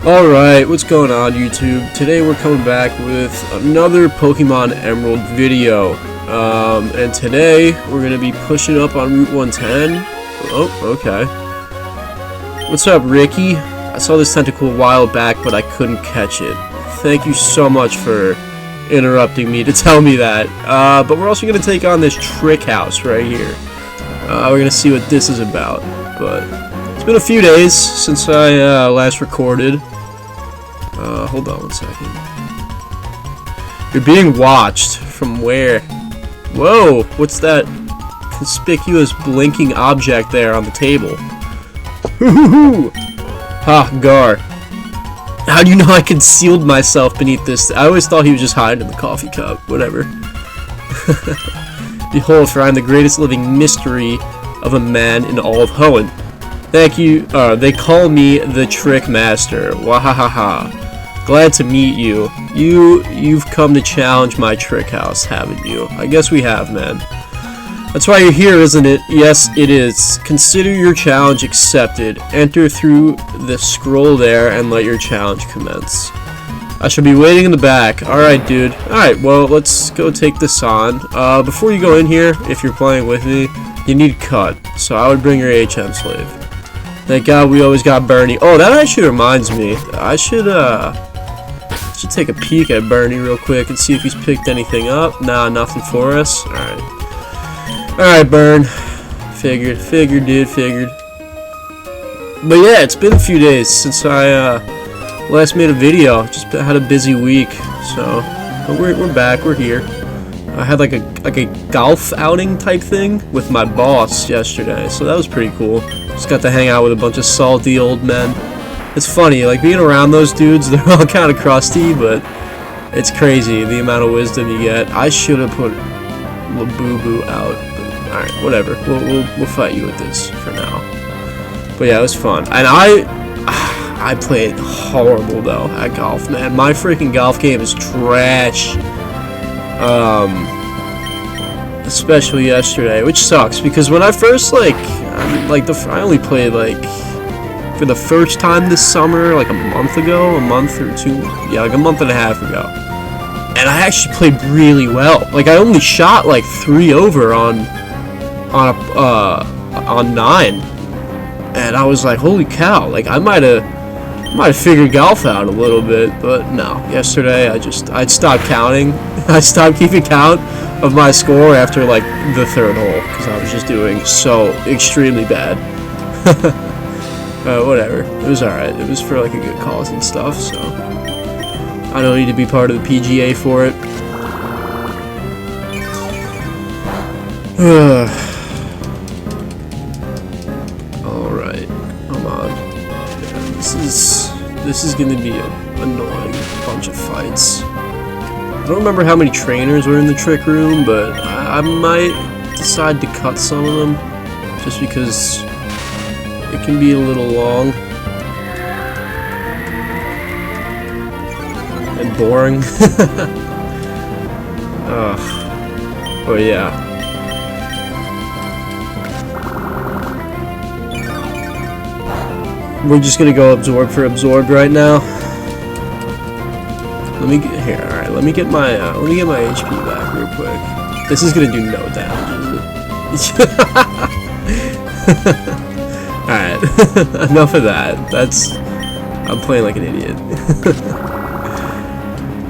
Alright, what's going on YouTube? Today we're coming back with another Pokemon Emerald video. And today we're going to be pushing up on Route 110. Oh, okay. What's up, Ricky? I saw this tentacle a while back, but I couldn't catch it. Thank you so much for interrupting me to tell me that. But we're also going to take on this trick house right here. We're going to see what this is about. But it's been a few days since I last recorded. Hold on 1 second. You're being watched. From where? Whoa, what's that conspicuous blinking object there on the table? Hoo-hoo-hoo! Ha, Gar. How do you know I concealed myself beneath this? I always thought he was just hiding in the coffee cup. Whatever. Behold, for I am the greatest living mystery of a man in all of Hoenn. Thank you. They call me the Trick Master. Wahahaha. Glad to meet you. You've come to challenge my trick house, haven't you? I guess we have, man. That's why you're here, isn't it? Yes, it is. Consider your challenge accepted. Enter through the scroll there and let your challenge commence. I shall be waiting in the back. Alright, dude. Alright, well, let's go take this on. Before you go in here, if you're playing with me, you need cut. So I would bring your HM slave. Thank God we always got Bernie. Oh, that actually reminds me. I should take a peek at Bernie real quick and see if he's picked anything up. Nah, nothing for us. Alright. Alright, Bern. Figured, dude, figured. But yeah, it's been a few days since I last made a video. Just had a busy week. So, but we're back, we're here. I had like a golf outing type thing with my boss yesterday, so that was pretty cool. Just got to hang out with a bunch of salty old men. It's funny, like being around those dudes, they're all kind of crusty, but it's crazy the amount of wisdom you get. I should have put Labubu out, but alright, whatever. We'll fight you with this for now. But yeah, it was fun. And I played horrible though at golf, man. My freaking golf game is trash. Especially yesterday, which sucks because when I first I only played for the first time this summer, like a month or two, yeah, like a month and a half ago. And I actually played really well. Like I only shot like 3 over on 9, and I was like, holy cow! Like I might have figured golf out a little bit, but no. Yesterday I'd stopped counting. I stopped keeping count of my score after like the 3rd hole because I was just doing so extremely bad. Whatever. It was alright. It was for like a good cause and stuff, so I don't need to be part of the PGA for it. Alright. Come on. Yeah, this is gonna be an annoying bunch of fights. I don't remember how many trainers were in the trick room, but I might decide to cut some of them just because it can be a little long and boring. But yeah. We're just gonna go absorb for absorb right now. Let me get here. All right, let me get my HP back real quick. This is gonna do no damage, is it? All right, enough of that. I'm playing like an idiot.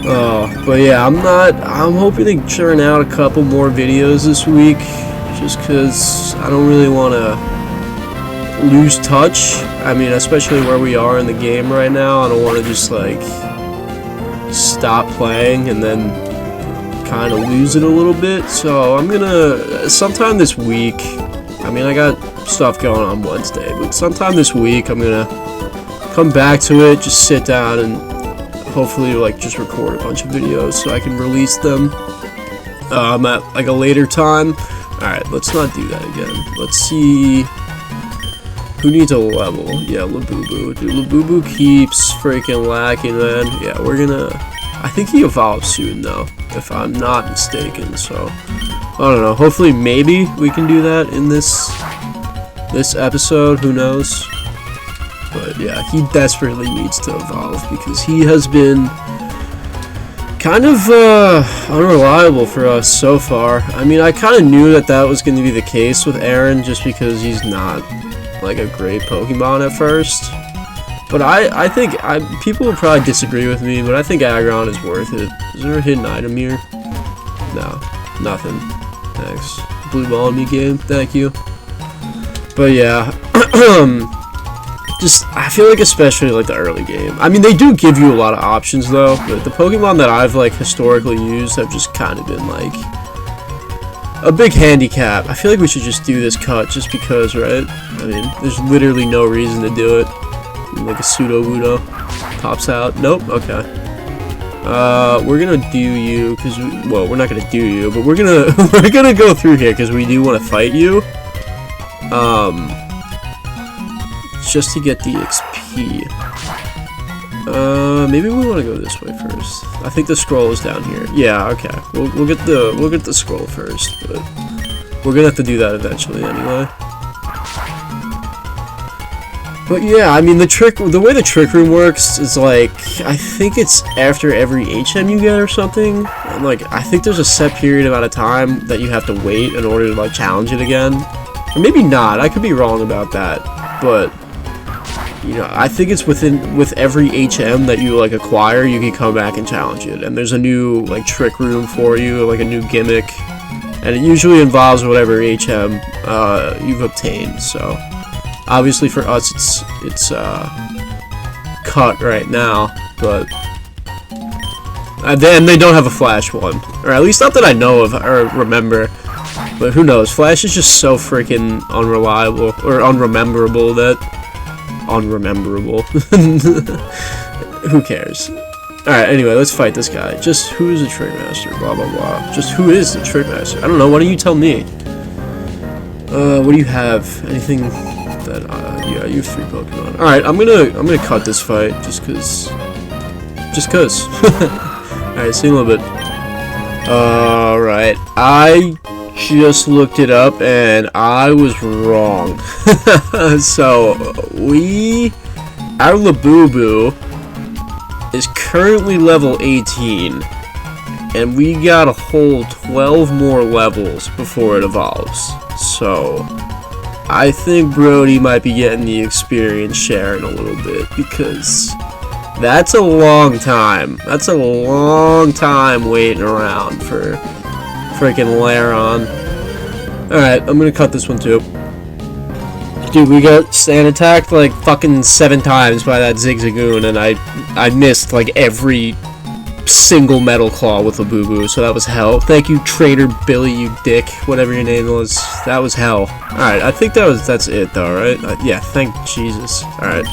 Oh, but yeah, I'm hoping to churn out a couple more videos this week, just because I don't really want to lose touch. I mean, especially where we are in the game right now, I don't want to just like stop playing and then kind of lose it a little bit. So I'm gonna sometime this week. I mean, I got stuff going on Wednesday, but sometime this week I'm gonna come back to it, just sit down and hopefully like just record a bunch of videos so I can release them at like a later time. Alright, let's not do that again. Let's see who needs a level. Yeah, Labubu. Dude, Labubu keeps freaking lacking, man. Yeah, I think he evolves soon though, if I'm not mistaken, so I don't know. Hopefully maybe we can do that in this episode, who knows. But yeah, he desperately needs to evolve because he has been kind of unreliable for us so far. I mean, I kind of knew that was going to be the case with Aaron just because he's not like a great Pokemon at first. But I think people will probably disagree with me, but I think Aggron is worth it. Is there a hidden item here? No, nothing. Thanks. Blue ball on me game, thank you. But yeah, just I feel like especially like the early game. I mean, they do give you a lot of options though, but the Pokemon that I've like historically used have just kind of been like a big handicap. I feel like we should just do this cut just because, right? I mean, there's literally no reason to do it. Like a pseudo Wudo pops out. Nope. Okay. We're gonna do you because well, we're not gonna do you, but we're gonna go through here because we do want to fight you. Just to get the XP. Maybe we want to go this way first. I think the scroll is down here. Yeah. Okay. We'll get the scroll first, but we're gonna have to do that eventually anyway. But yeah, I mean the way the trick room works is like I think it's after every HM you get or something. And like I think there's a set period amount of time that you have to wait in order to like challenge it again. Or maybe not. I could be wrong about that. But you know, I think it's with every HM that you like acquire, you can come back and challenge it. And there's a new like trick room for you, like a new gimmick, and it usually involves whatever HM you've obtained. So. Obviously for us it's cut right now, but then they don't have a Flash one, or at least not that I know of or remember. But who knows? Flash is just so freaking unreliable or unrememberable that who cares? All right. Anyway, let's fight this guy. Just who is the Trick Master? Blah blah blah. Just who is the Trick Master? I don't know. Why don't you tell me? What do you have? Anything? Yeah, you have 3 Pokemon. Alright, I'm gonna cut this fight just cause. Alright, see you in a little bit. Alright, I just looked it up and I was wrong. So our Labubu is currently level 18 and we got a whole 12 more levels before it evolves. So I think Brody might be getting the experience share in a little bit because that's a long time. That's a long time waiting around for freaking Laron. Alright, I'm gonna cut this one too. Dude, we got sand attacked like fucking 7 times by that Zigzagoon and I missed like every single Metal Claw with a boo-boo, so that was hell. Thank you, Trader Billy, you dick, whatever your name was. That was hell. Alright, I think that's it though, right? Yeah, thank Jesus. Alright.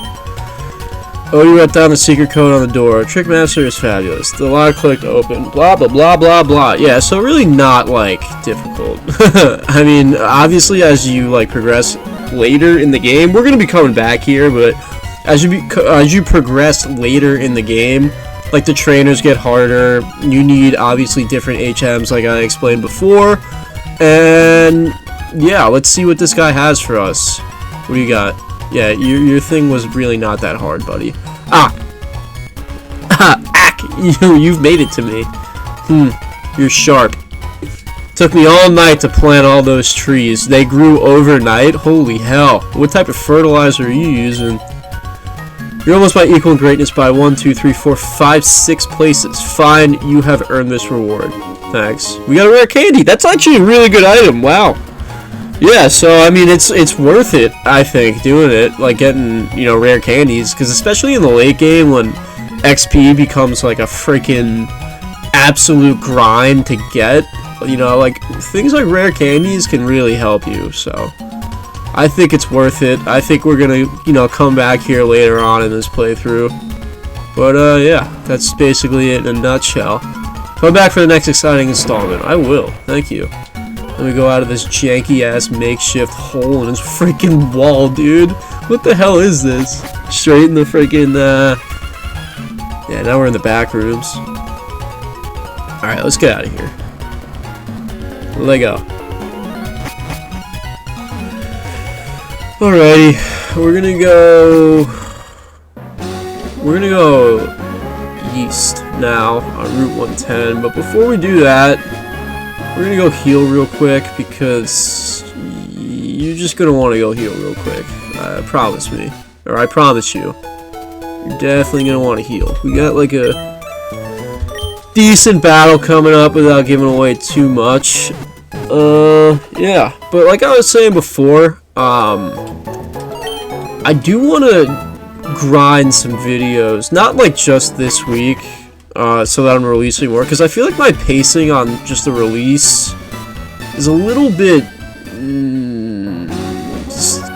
Oh, you wrote down the secret code on the door. Trick Master is fabulous. The lock clicked open. Blah, blah, blah, blah, blah. Yeah, so really not, like, difficult. I mean, obviously, as you, like, progress later in the game, we're gonna be coming back here, but as you progress later in the game, like the trainers get harder, you need obviously different HMs like I explained before, and yeah, let's see what this guy has for us. What do you got? Yeah, your thing was really not that hard, buddy. Ack! You've made it to me. You're sharp. Took me all night to plant all those trees. They grew overnight? Holy hell. What type of fertilizer are you using? You're almost my equal in greatness by 1, 2, 3, 4, 5, 6 places. Fine, you have earned this reward. Thanks. We got a rare candy. That's actually a really good item. Wow. Yeah, so I mean, it's worth it. I think doing it, like getting rare candies, because especially in the late game when XP becomes like a freaking absolute grind to get. Like things like rare candies can really help you. So I think it's worth it. I think we're gonna, come back here later on in this playthrough. But, yeah, that's basically it in a nutshell. Come back for the next exciting installment. I will. Thank you. Let me go out of this janky-ass makeshift hole in this freaking wall, dude. What the hell is this? Straight in the freaking, Yeah, now we're in the back rooms. Alright, let's get out of here. Lego. Alrighty, we're gonna go we're gonna go east now on Route 110. But before we do that, we're gonna go heal real quick because you're just gonna want to go heal real quick. Promise me, or I promise you, you're definitely gonna want to heal. We got like a decent battle coming up without giving away too much. Yeah, but like I was saying before, I do want to grind some videos, not like just this week, so that I'm releasing more, because I feel like my pacing on just the release is a little bit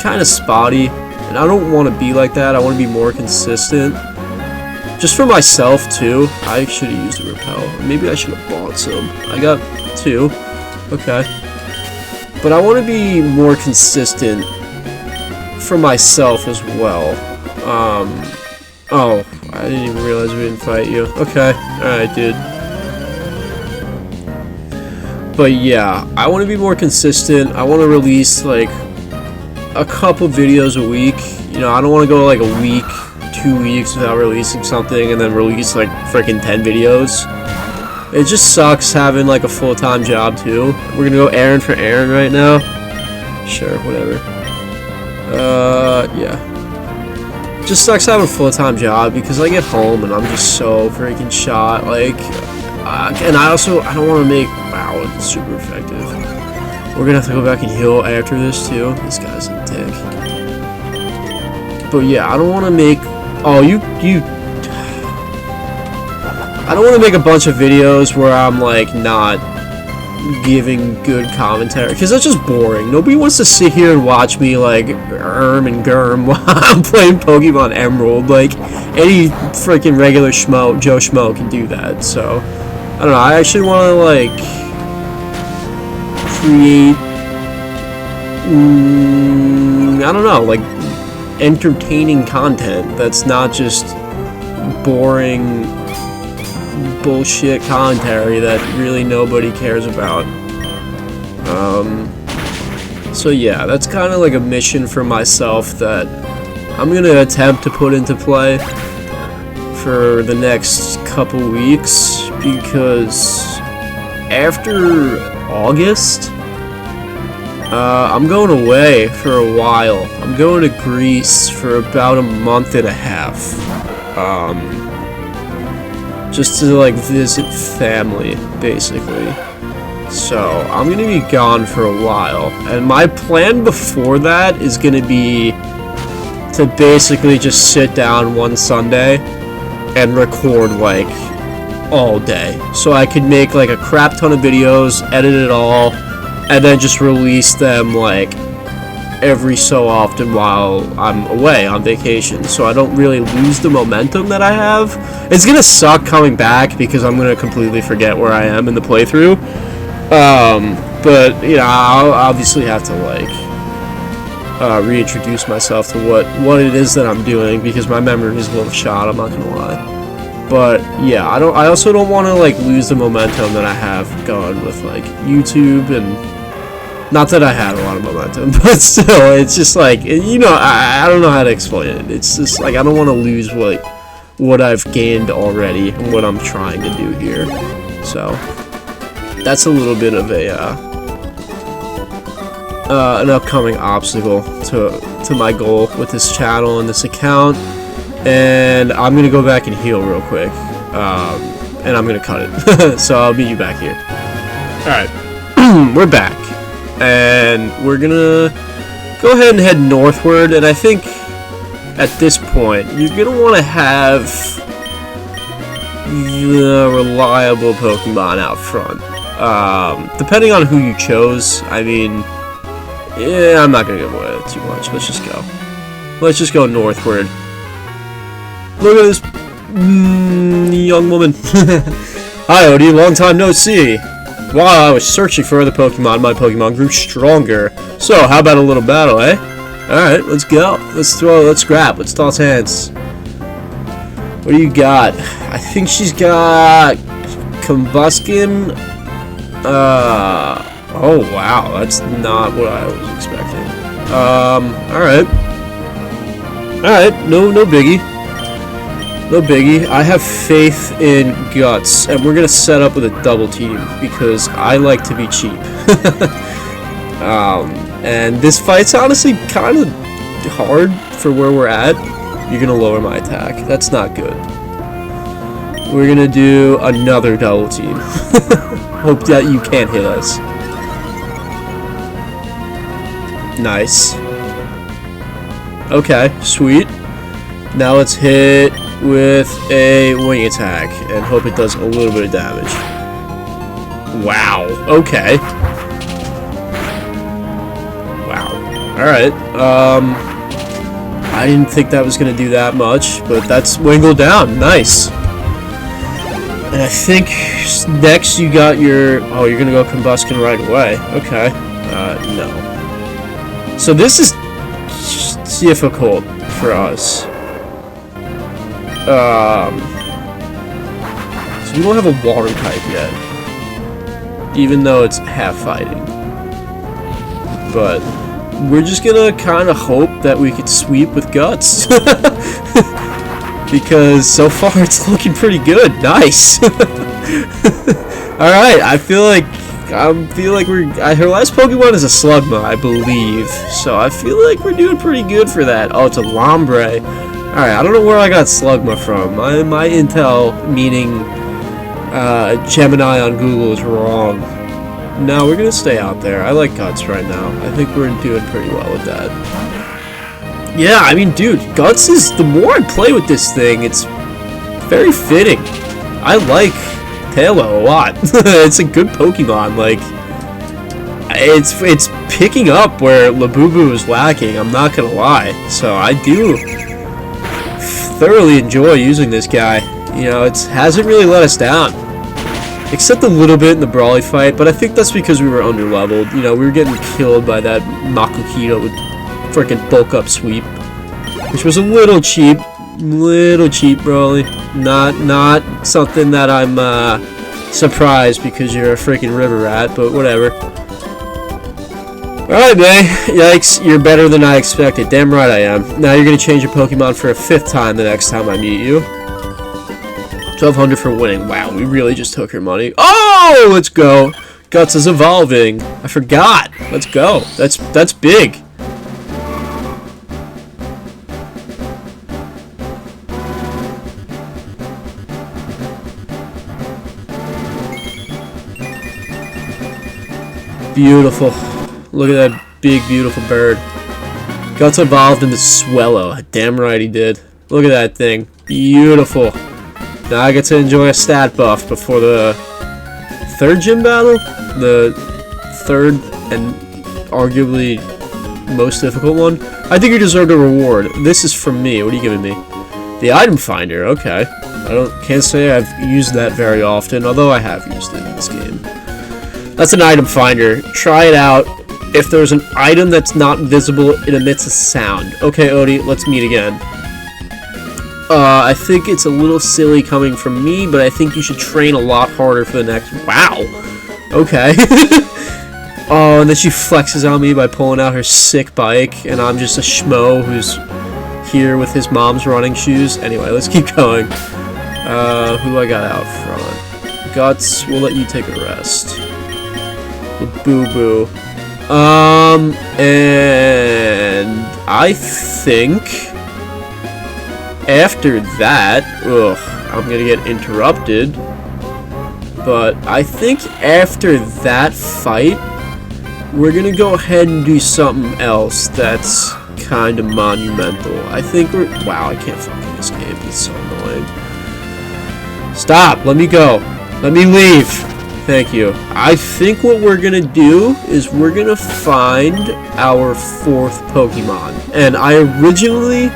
kind of spotty, and I don't want to be like that. I want to be more consistent, just for myself too. I should have used a repel. Maybe I should have bought some. I got 2. Okay. But I want to be more consistent for myself as well. Oh, I didn't even realize we didn't fight you. Okay, alright, dude. But yeah, I want to be more consistent. I want to release like a couple videos a week. You know, I don't want to go like a week, 2 weeks without releasing something and then release like freaking 10 videos. It just sucks having like a full-time job too. We're gonna go errand for errand right now. Sure, whatever. Yeah. Just sucks having a full-time job because I get home and I'm just so freaking shot. Like, and I don't want to make. Wow, it's super effective. We're gonna have to go back and heal after this too. This guy's a dick. But yeah, I don't want to make. Oh, you. I don't want to make a bunch of videos where I'm like not giving good commentary because that's just boring. Nobody wants to sit here and watch me like and germ while I'm playing Pokemon Emerald. Like any freaking regular schmo, Joe Schmo can do that. So I don't know. I actually want to like create, I don't know, like entertaining content that's not just boring bullshit commentary that really nobody cares about. So yeah, that's kind of like a mission for myself that I'm gonna attempt to put into play for the next couple weeks, because after August, I'm going away for a while. I'm going to Greece for about a month and a half. Just to like visit family, basically. So I'm gonna be gone for a while, and my plan before that is gonna be to basically just sit down one Sunday and record like all day, so I could make like a crap ton of videos, edit it all, and then just release them like every so often while I'm away on vacation, so I don't really lose the momentum that I have. It's gonna suck coming back because I'm gonna completely forget where I am in the playthrough. But you know, I'll obviously have to like reintroduce myself to what it is that I'm doing, because my memory is a little shot, I'm not gonna lie. But yeah, I also don't want to like lose the momentum that I have going with like YouTube, and not that I have a lot of momentum, but still, it's just like, you know, I don't know how to explain it. It's just like I don't want to lose what I've gained already and what I'm trying to do here. So that's a little bit of an upcoming obstacle to my goal with this channel and this account. And I'm gonna go back and heal real quick, and I'm gonna cut it. So I'll meet you back here. All right, we're back. And we're gonna go ahead and head northward, and I think at this point you're gonna want to have the reliable Pokemon out front. Depending on who you chose, I mean, yeah, I'm not gonna give away too much. Let's just go. Let's just go northward. Look at this young woman. Hi, Odie. Long time no see. While I was searching for other Pokemon, my Pokemon grew stronger. So, how about a little battle, eh? Alright, let's go. Let's scrap. Let's toss hands. What do you got? I think she's got Combuskin. Oh wow, that's not what I was expecting. Alright. Alright, no biggie. No biggie. I have faith in Guts, and we're gonna set up with a double team because I like to be cheap. And this fight's honestly kind of hard for where we're at. You're gonna lower my attack. That's not good. We're gonna do another double team. Hope that you can't hit us. Nice. Okay, sweet. Now let's hit with a wing attack and hope it does a little bit of damage. Wow. Okay. Wow. Alright. I didn't think that was going to do that much, but that's Wingle down. Nice. And I think next you got your... Oh, you're going to go Combustion right away. Okay. No. So this is difficult for us. So we don't have a water type yet. Even though it's half fighting. But we're just gonna kind of hope that we could sweep with Guts. Because so far it's looking pretty good. Nice. Alright, I feel like we're... her last Pokemon is a Slugma, I believe. So I feel like we're doing pretty good for that. Oh, it's a Lombre. Alright, I don't know where I got Slugma from. My intel, meaning Gemini on Google, is wrong. No, we're gonna stay out there. I like Guts right now. I think we're doing pretty well with that. Yeah, I mean, dude, Guts is... The more I play with this thing, it's very fitting. I like Tailo a lot. It's a good Pokemon. Like, it's picking up where Labubu is lacking. I'm not gonna lie. So I do thoroughly enjoy using this guy. You know, it hasn't really let us down. Except a little bit in the Brawly fight, but I think that's because we were underleveled. You know, we were getting killed by that Makukito with freaking bulk up sweep, which was a little cheap, Brawly. Not something that I'm surprised because you're a freaking river rat, but whatever. Alright, man. Yikes, you're better than I expected. Damn right I am. Now you're gonna change your Pokemon for a 5th time the next time I meet you. 1,200 for winning. Wow, we really just took her money. Oh, let's go. Guts is evolving. I forgot. Let's go. That's big. Beautiful. Look at that big, beautiful bird. Guts evolved into Swellow. Damn right he did. Look at that thing. Beautiful. Now I get to enjoy a stat buff before the 3rd gym battle? The 3rd and arguably most difficult one? I think you deserve a reward. This is from me. What are you giving me? The item finder. Okay. Can't say I've used that very often, although I have used it in this game. That's an item finder. Try it out. If there's an item that's not visible, it emits a sound. Okay, Odie, let's meet again. I think it's a little silly coming from me, but I think you should train a lot harder for the next... Wow! Okay. Oh, and then she flexes on me by pulling out her sick bike, and I'm just a schmo who's here with his mom's running shoes. Anyway, let's keep going. Who do I got out front? Guts, we'll let you take a rest. Boo-boo. And I think... After that, I'm gonna get interrupted, but I think after that fight, we're gonna go ahead and do something else that's kind of monumental. I think we're... Wow, I can't fucking escape. It's so annoying. Stop! Let me go. Let me leave. Thank you. I think what we're gonna do is we're gonna find our 4th Pokemon. And I originally...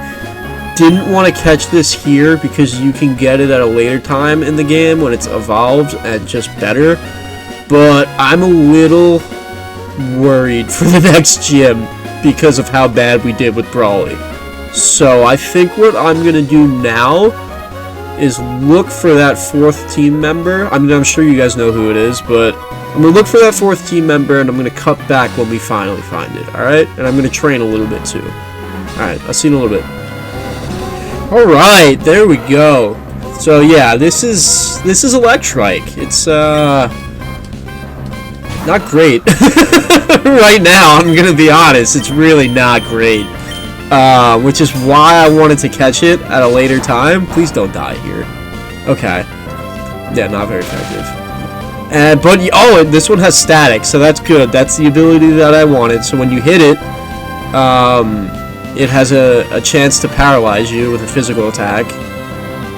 didn't want to catch this here because you can get it at a later time in the game when it's evolved and just better, but I'm a little worried for the next gym because of how bad we did with Brawly. So I think what I'm gonna do now is look for that 4th team member. I mean, I'm sure you guys know who it is, but I'm gonna look for that 4th team member and I'm gonna cut back when we finally find it, alright? And I'm gonna train a little bit too. Alright, I'll see you in a little bit. Alright, there we go. So yeah, this is Electrike. It's not great. Right now, I'm gonna be honest, it's really not great. Which is why I wanted to catch it at a later time. Please don't die here. Okay. Yeah, not very effective. But oh, this one has static, so that's good. That's the ability that I wanted. So when you hit it, it has a chance to paralyze you with a physical attack.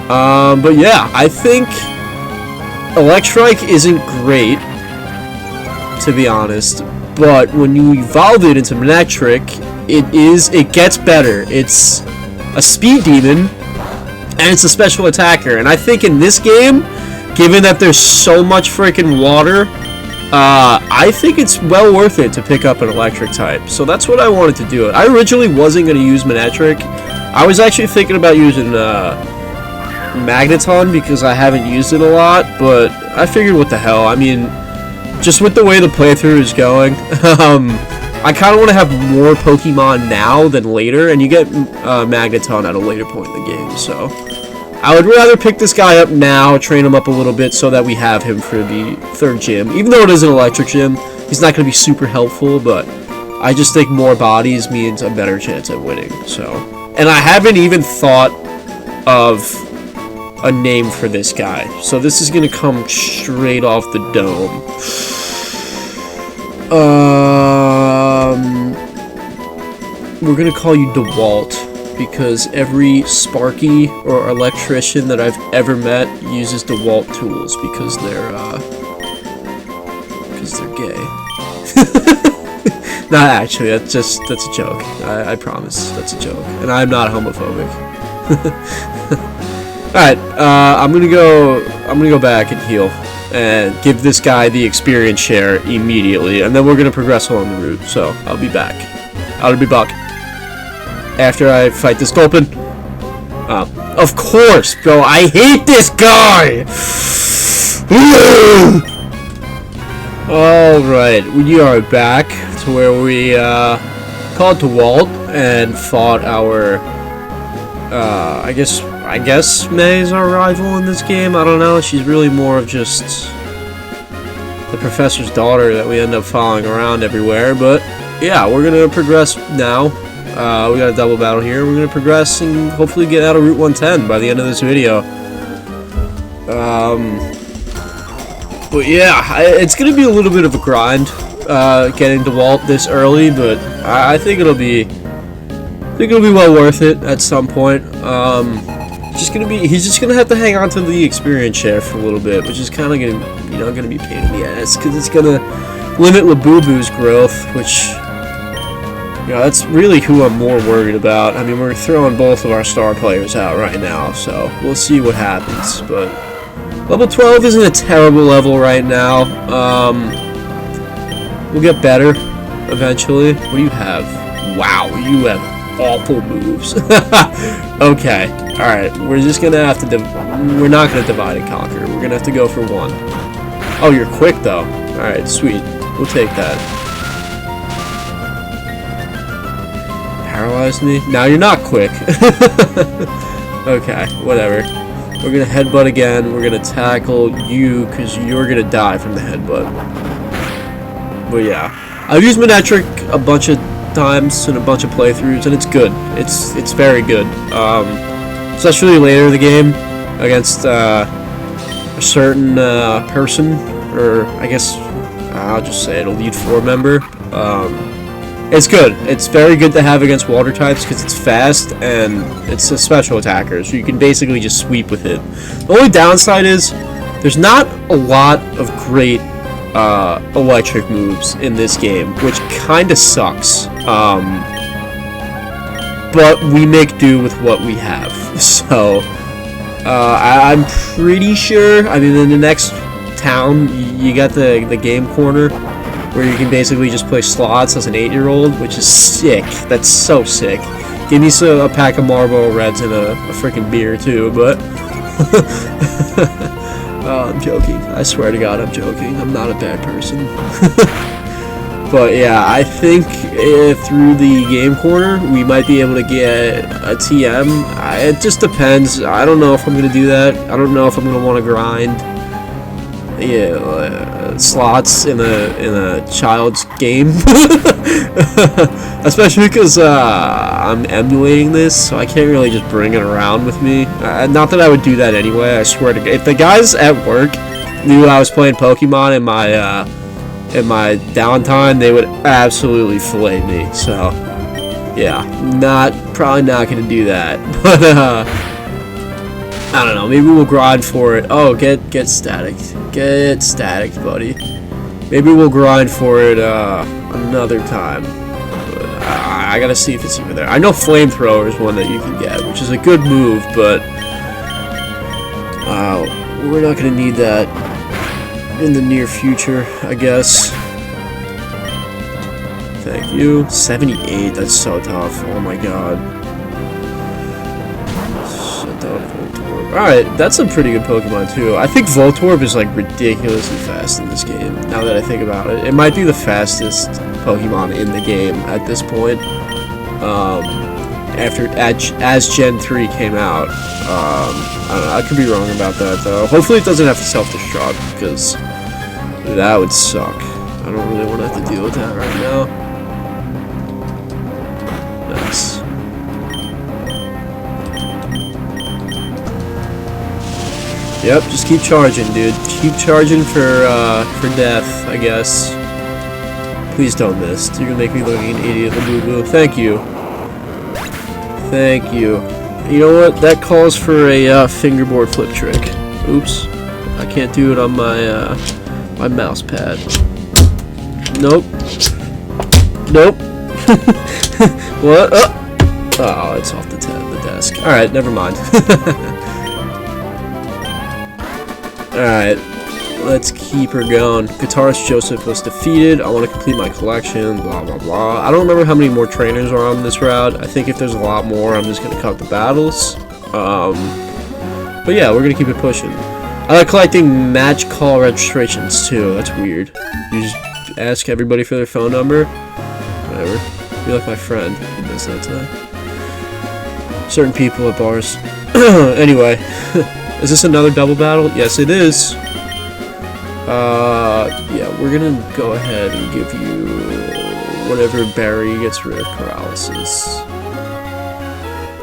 But yeah, I think Electrike isn't great, to be honest. But when you evolve it into Manectric, it gets better. It's a speed demon, and it's a special attacker. And I think in this game, given that there's so much freaking water, I think it's well worth it to pick up an electric type. So that's what I wanted to do. I originally wasn't going to use Manectric. I was actually thinking about using Magneton because I haven't used it a lot, but I figured what the hell. I mean, just with the way the playthrough is going, I kind of want to have more Pokemon now than later, and you get Magneton at a later point in the game, so I would rather pick this guy up now, train him up a little bit so that we have him for the third gym. Even though it is an electric gym, he's not going to be super helpful, but I just think more bodies means a better chance at winning, so. And I haven't even thought of a name for this guy, so this is going to come straight off the dome. We're going to call you DeWalt, because every Sparky or electrician that I've ever met uses DeWalt tools because they're gay. Not actually, that's a joke. I promise, that's a joke, and I'm not homophobic. Alright, I'm gonna go back and heal and give this guy the experience share immediately, and then we're gonna progress along the route. So I'll be back. I'll be back after I fight this Gulpin. Of course, bro. I hate this guy. All right, we are back to where we called DeWalt and fought our. I guess May is our rival in this game. I don't know. She's really more of just the professor's daughter that we end up following around everywhere. But yeah, we're gonna progress now. We got a double battle here. We're gonna progress and hopefully get out of Route 110 by the end of this video. But yeah, it's gonna be a little bit of a grind getting DeWalt this early, but I think it'll be well worth it at some point. He's just gonna have to hang on to the experience share for a little bit, which is kind of gonna be a pain in the ass because it's gonna limit Labubu's growth, which that's really who I'm more worried about. I mean, we're throwing both of our star players out right now, so we'll see what happens. But level 12 isn't a terrible level right now. We'll get better eventually. What do you have? Wow, you have awful moves. Okay, alright, we're just gonna have to we're not gonna divide and conquer. We're gonna have to go for one. Oh, you're quick though. Alright, sweet. We'll take that. Paralyze me? Now you're not quick. Okay, whatever. We're gonna headbutt again. We're gonna tackle you because you're gonna die from the headbutt. But yeah, I've used Manectric a bunch of times in a bunch of playthroughs, and it's good. It's very good. Especially later in the game against a certain person, or I guess I'll just say it, a Elite Four member. It's good. It's very good to have against water types because it's fast and it's a special attacker, so you can basically just sweep with it. The only downside is there's not a lot of great electric moves in this game, which kind of sucks. But we make do with what we have. So I'm pretty sure. I mean, in the next town, you got the game corner, where you can basically just play slots as an 8-year-old, which is sick. That's so sick. Give me a pack of Marlboro Reds and a freaking beer too, but I'm joking. I swear to God, I'm joking. I'm not a bad person. But yeah, I think through the game corner we might be able to get a TM. It just depends. I don't know if I'm gonna do that. I don't know if I'm gonna want to grind. Yeah, slots in a child's game, especially because I'm emulating this, so I can't really just bring it around with me. Not that I would do that anyway. I swear to God, if the guys at work knew I was playing Pokemon in my downtime, they would absolutely fillet me. So yeah, probably not gonna do that, but I don't know, maybe we'll grind for it. Oh, get static. Get static, buddy. Maybe we'll grind for it another time. But I gotta see if it's even there. I know Flamethrower is one that you can get, which is a good move, but we're not gonna need that in the near future, I guess. Thank you. 78, that's so tough. Oh my god. Shut down Voltorb. Alright, that's a pretty good Pokemon too. I think Voltorb is like ridiculously fast in this game, now that I think about it. It might be the fastest Pokemon in the game at this point. As Gen 3 came out. I don't know, I could be wrong about that though. Hopefully it doesn't have to self-destruct, because that would suck. I don't really want to have to deal with that right now. Nice. Yep, just keep charging, dude. Keep charging for death, I guess. Please don't miss. You're gonna make me look like an idiot, Labubu. Thank you. Thank you. You know what? That calls for a fingerboard flip trick. Oops. I can't do it on my my mouse pad. Nope. Nope. What? Oh, it's off the desk. Alright, never mind. Alright, let's keep her going. Guitarist Joseph was defeated. I want to complete my collection, blah blah blah. I don't remember how many more trainers are on this route. I think if there's a lot more, I'm just going to cut the battles. But yeah, we're going to keep it pushing. I like collecting match call registrations too. That's weird. You just ask everybody for their phone number. Whatever. You're like my friend. He does that today. Certain people at bars. Anyway. Is this another double battle? Yes, it is. Yeah, we're gonna go ahead and give you whatever berry gets rid of paralysis.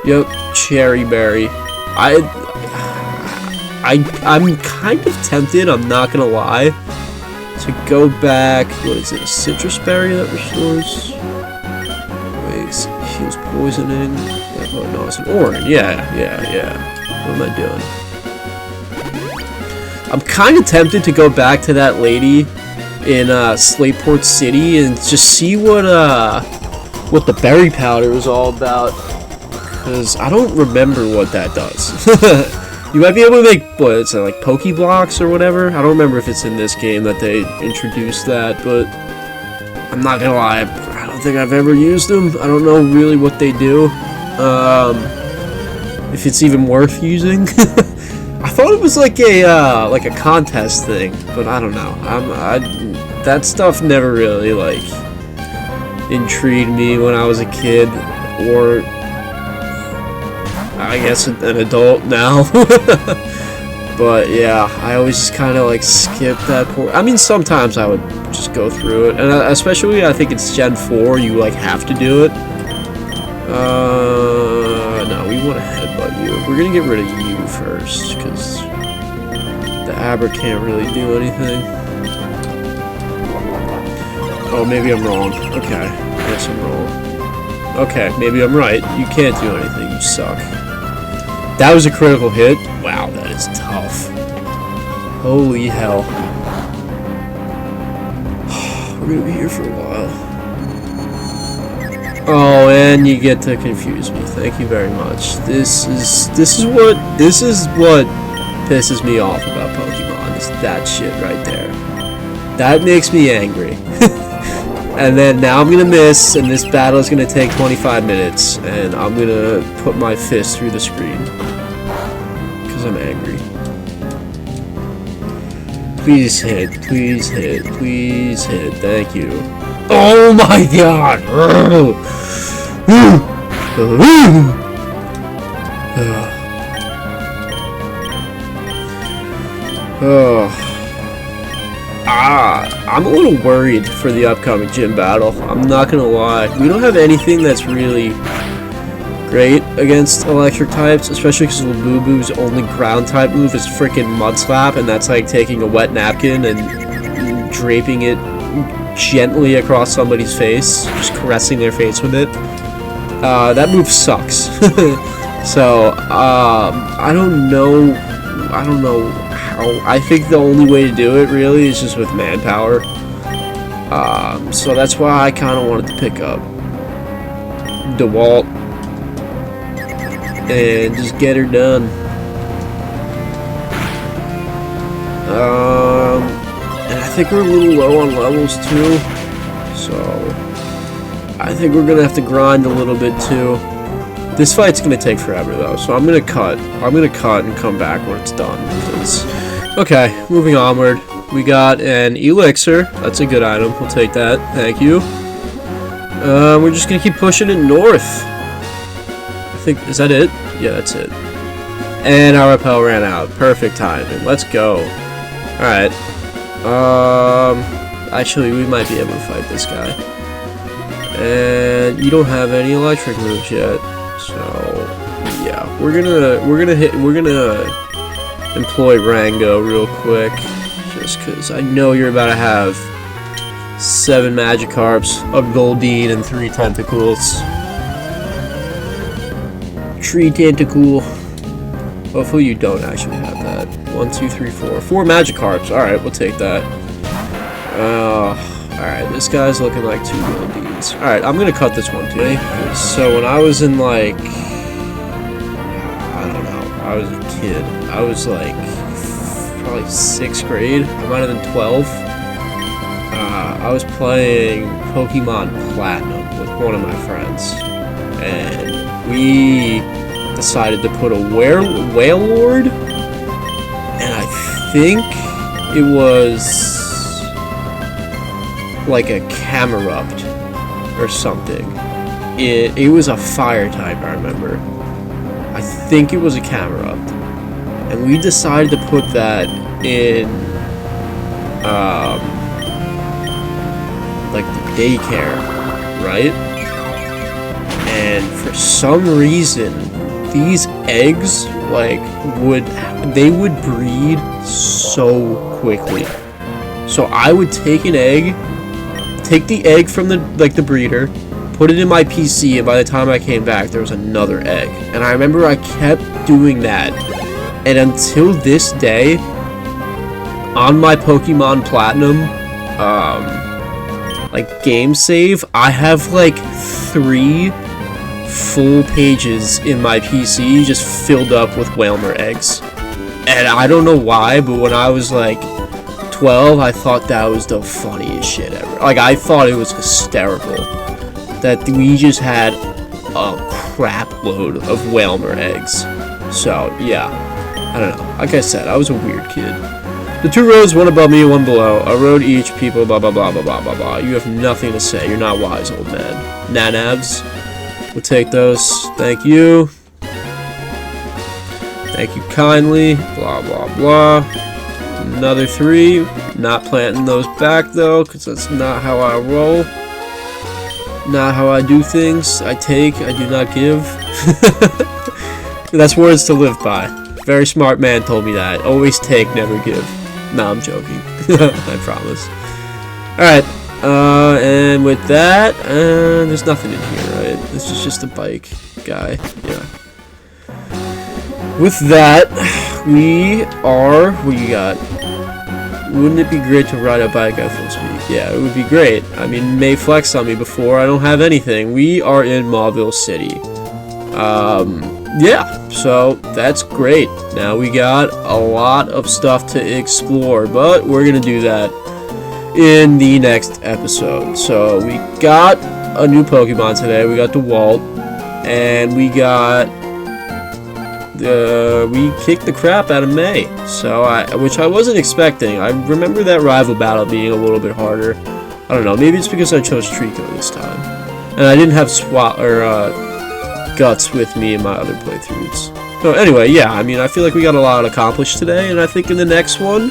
Yep, cherry berry. I'm kind of tempted, I'm not gonna lie, to go back. What is it? A citrus berry that restores? Wait, heals poisoning. Oh no, it's an orange. Yeah. What am I doing? I'm kind of tempted to go back to that lady in Slateport City and just see what the berry powder was all about, because I don't remember what that does. You might be able to make, what, it's like Pokeblocks or whatever? I don't remember if it's in this game that they introduced that, but I'm not gonna lie, I don't think I've ever used them. I don't know really what they do. If it's even worth using. I thought it was like a contest thing, but I don't know. That stuff never really like intrigued me when I was a kid, or I guess an adult now. But yeah, I always just kind of like skip that part. I mean, sometimes I would just go through it, and especially I think it's Gen 4, you like have to do it. No, we want to headbutt you. We're gonna get rid of you first, because the Aber can't really do anything. Oh, maybe I'm wrong. Okay, I guess I'm wrong. Okay, maybe I'm right. You can't do anything, you suck. That was a critical hit. Wow, that is tough. Holy hell. We're gonna be here for a while. Oh, and you get to confuse me. Thank you very much. This is what pisses me off about Pokemon. Is that shit right there. That makes me angry. And then now I'm gonna miss, and this battle is gonna take 25 minutes, and I'm gonna put my fist through the screen because I'm angry. Please hit, please hit, please hit. Thank you. Oh my god! I'm a little worried for the upcoming gym battle. I'm not gonna lie. We don't have anything that's really great against electric types, especially because Labubu's only ground type move is freaking Mud Slap, and that's like taking a wet napkin and draping it gently across somebody's face, just caressing their face with it. That move sucks. So, I don't know how. I think the only way to do it really is just with manpower. So that's why I kind of wanted to pick up DeWalt and just get her done. And I think we're a little low on levels too, so I think we're gonna have to grind a little bit too. This fight's gonna take forever though, so I'm gonna cut and come back when it's done. Okay, moving onward. We got an elixir. That's a good item. We'll take that. Thank you. We're just gonna keep pushing it north. I think, is that it? Yeah, that's it. And our repel ran out. Perfect timing. Let's go. Alright. Actually, we might be able to fight this guy. And you don't have any electric moves yet. So, yeah. We're gonna employ Rango real quick. Just because I know you're about to have 7 Magikarps, a Goldeen, and 3 Tentacles. 3 Tentacool. Hopefully you don't actually have that. 1, 2, 3, 4. 4 Magikarps. Alright, we'll take that. Alright, this guy's looking like 2 Goldeens. Alright, I'm gonna cut this one too. So when I was in like, I don't know, I was a kid. I was like probably 6th grade. I might have been 12. I was playing Pokemon Platinum with one of my friends, and we decided to put a Wailord, and I think it was like a Camerupt or something. It was a fire type, I remember. I think it was a Camerupt. And we decided to put that in, like the daycare, right? And for some reason, these eggs, like, would breed so quickly. So I would take an egg, take the egg from the breeder, put it in my PC, and by the time I came back, there was another egg. And I remember I kept doing that. And until this day, on my Pokemon Platinum, like game save, I have like 3 full pages in my PC just filled up with Wailmer eggs. And I don't know why, but when I was like 12, I thought that was the funniest shit ever. Like, I thought it was hysterical that we just had a crap load of Wailmer eggs. So, yeah. I don't know. Like I said, I was a weird kid. The 2 roads, one above me, one below. A road each, people, blah, blah, blah, blah, blah, blah, blah. You have nothing to say. You're not wise, old man. Nanavs. We'll take those. Thank you. Thank you kindly. Blah, blah, blah. Another 3. Not planting those back, though, because that's not how I roll. Not how I do things. I take, I do not give. That's words to live by. Very smart man told me that. Always take, never give. Nah, I'm joking. I promise. Alright. And with that, there's nothing in here, right? This is just a bike guy. Yeah. With that, we are... What you got? Wouldn't it be great to ride a bike at full speed? Yeah, it would be great. I mean, May flexed on me before. I don't have anything. We are in Mauville City. Yeah, so that's great. Now we got a lot of stuff to explore, but we're gonna do that in the next episode. So we got a new Pokemon today. We got DeWalt, and we kicked the crap out of May. So which I wasn't expecting. I remember that rival battle being a little bit harder. I don't know. Maybe it's because I chose Trico this time, and I didn't have Guts with me in my other playthroughs. So anyway, yeah, I mean, I feel like we got a lot accomplished today, and I think in the next one,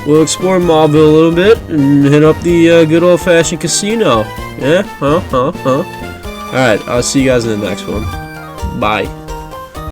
we'll explore Mauville a little bit and hit up the good old-fashioned casino. Yeah? Alright, I'll see you guys in the next one. Bye.